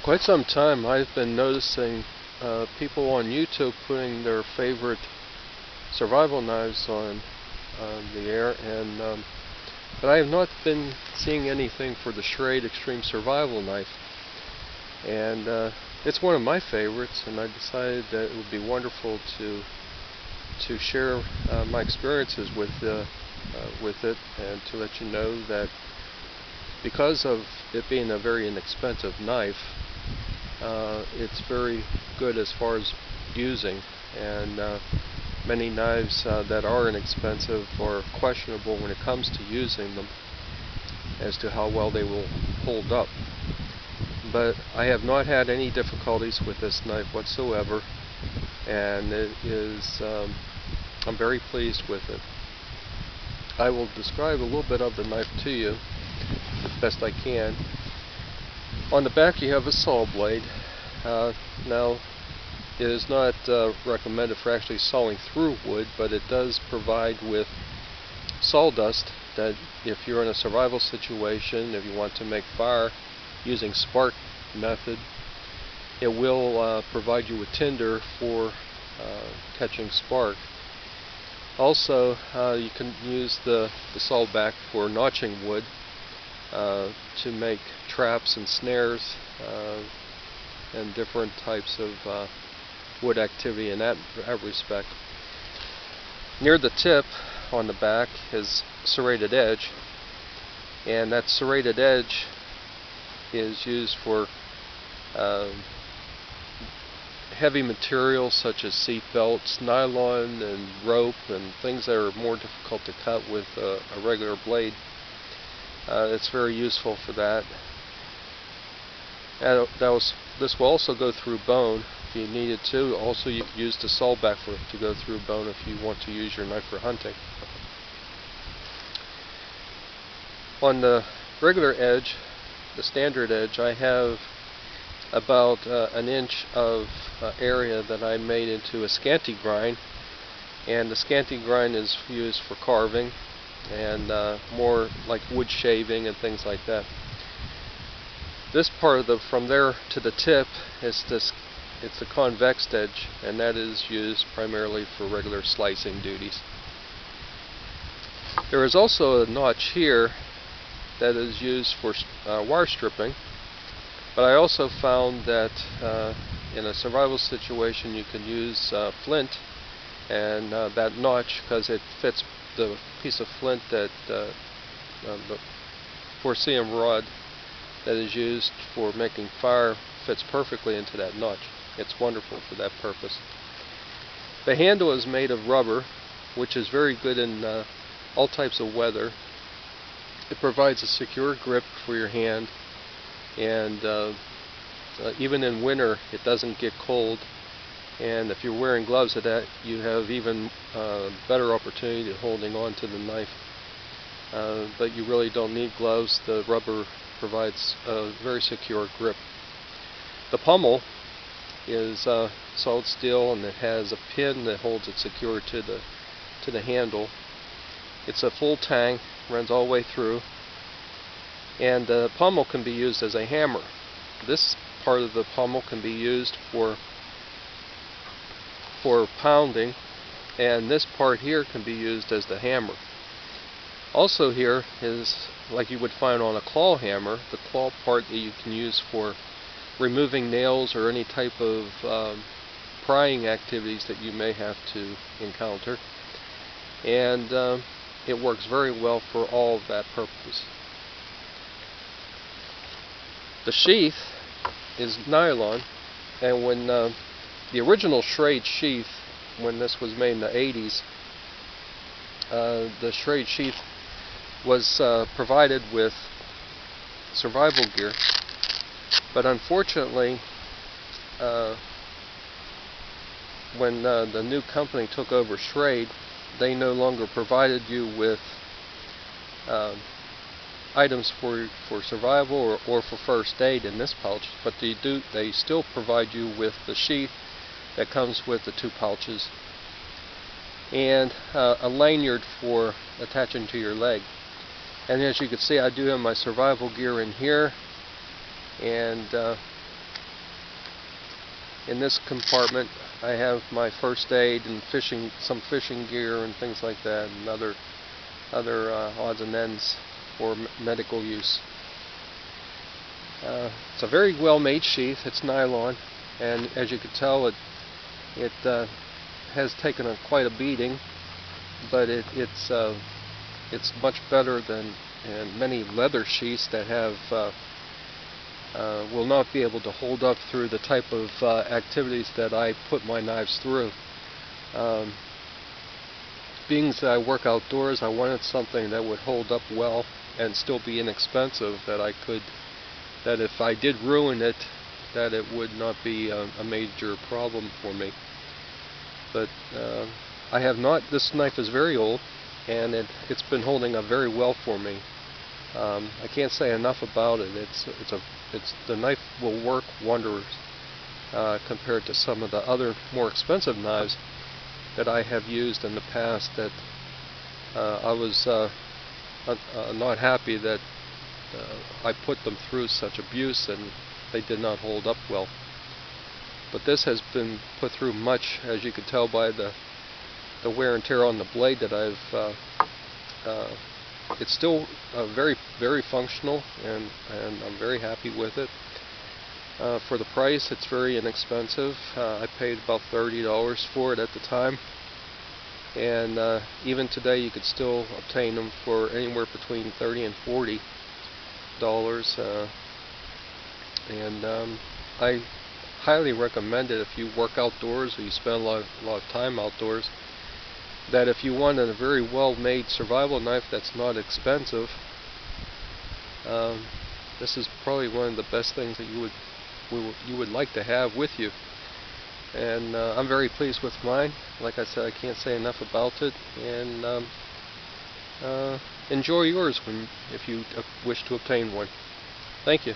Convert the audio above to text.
quite some time I've been noticing people on YouTube putting their favorite survival knives on the air, and but I have not been seeing anything for the Schrade Extreme Survival Knife, and it's one of my favorites, and I decided that it would be wonderful to share my experiences with it, and to let you know that because of it being a very inexpensive knife, it's very good as far as using, and many knives that are inexpensive are questionable when it comes to using them as to how well they will hold up. But I have not had any difficulties with this knife whatsoever, and it is I'm very pleased with it. I will describe a little bit of the knife to you as best I can. On the back you have a saw blade. Now it is not recommended for actually sawing through wood, but it does provide with sawdust that if you're in a survival situation, if you want to make fire using spark method, it will provide you with tinder for catching spark. Also, you can use the saw back for notching wood to make traps and snares and different types of wood activity in that respect. Near the tip on the back is serrated edge, and that serrated edge is used for heavy materials such as seat belts, nylon, and rope, and things that are more difficult to cut with a regular blade. It's very useful for that. This will also go through bone if you needed to. Also, you could use the saw back to go through bone if you want to use your knife for hunting. On the regular edge, the standard edge, I have about an inch of area that I made into a scanty grind, and the scanty grind is used for carving and more like wood shaving and things like that. This part of from there to the tip is it's the convex edge, and that is used primarily for regular slicing duties. There is also a notch here that is used for wire stripping, but I also found that in a survival situation you can use flint and that notch, because it fits the piece of flint that the porcelain rod that is used for making fire fits perfectly into that notch. It's wonderful for that purpose. The handle is made of rubber, which is very good in all types of weather. It provides a secure grip for your hand, and even in winter it doesn't get cold, and if you're wearing gloves of that, you have even better opportunity of holding on to the knife. But you really don't need gloves. The rubber provides a very secure grip. The pommel is solid steel, and it has a pin that holds it secure to the handle. It's a full tang, runs all the way through, and the pommel can be used as a hammer. This part of the pommel can be used for pounding, and this part here can be used as the hammer. Also here is, like you would find on a claw hammer, the claw part that you can use for removing nails or any type of prying activities that you may have to encounter, and it works very well for all of that purpose. The sheath is nylon, and when the original Schrade sheath, when this was made in the 80s, the Schrade sheath was provided with survival gear, but unfortunately when the new company took over Schrade, they no longer provided you with items for survival or for first aid in this pouch, but they still provide you with the sheath that comes with the 2 pouches and a lanyard for attaching to your leg. And as you can see, I do have my survival gear in here, and in this compartment I have my first aid and some fishing gear and things like that, and other odds and ends for medical use. It's a very well made sheath. It's nylon, and as you can tell, it has taken quite a beating, but it's much better than many leather sheaths that have will not be able to hold up through the type of activities that I put my knives through. Being that I work outdoors, I wanted something that would hold up well and still be inexpensive, that if I did ruin it, that it would not be a major problem for me. But I have not. This knife is very old, and it's been holding up very well for me. I can't say enough about it. The knife will work wonders compared to some of the other more expensive knives that I have used in the past that I was not happy that I put them through such abuse and they did not hold up well. But this has been put through much, as you can tell by the wear and tear on the blade that it's still very, very functional, and I'm very happy with it. For the price, it's very inexpensive. I paid about $30 for it at the time, and even today you could still obtain them for anywhere between $30 and $40. I highly recommend it if you work outdoors or you spend a lot of time outdoors, that if you want a very well made survival knife that's not expensive, this is probably one of the best things that you would like to have with you. And I'm very pleased with mine. Like I said, I can't say enough about it, and enjoy yours if you wish to obtain one. Thank you.